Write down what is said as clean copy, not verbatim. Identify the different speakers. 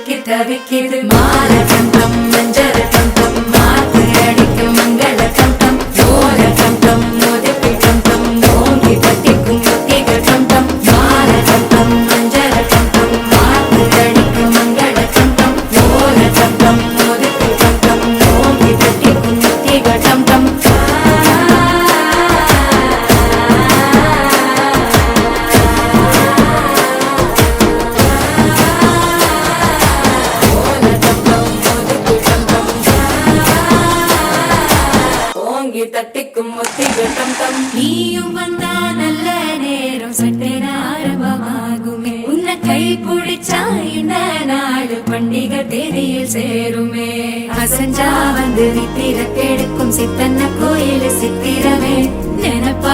Speaker 1: சிக்கி தவிக்கிது மால கண்டம் மஞ்சர கண்டம் மாத்து அடிக்கும் மங்கள கண்டம் ஓர கண்டம் மோதிப்பி கண்டம் ஓங்கி தட்டிக்கும் முத்திகள் கண்டம் மால கண்டம் மஞ்சர கண்டம் மாத்து அடிக்கும் மங்கள கண்டம் ஓர கண்டம் மோதிப்பி கண்டம் ஓங்கி தட்டிக்கும் முத்திகள் கண்டம் தட்டிக்கும் முத்திகள் தம் நீயும் வந்தா நல்ல நேரம் சட்டென ஆரம்பமாகுமே உன்னை கை பிடிச்சா இந்த நாடு பண்டிகை தேதியில் சேருமே அசஞ்சா வந்து நித்திர கெடுக்கும் சித்தன்ன கோயில் சித்திரமே நினைப்பா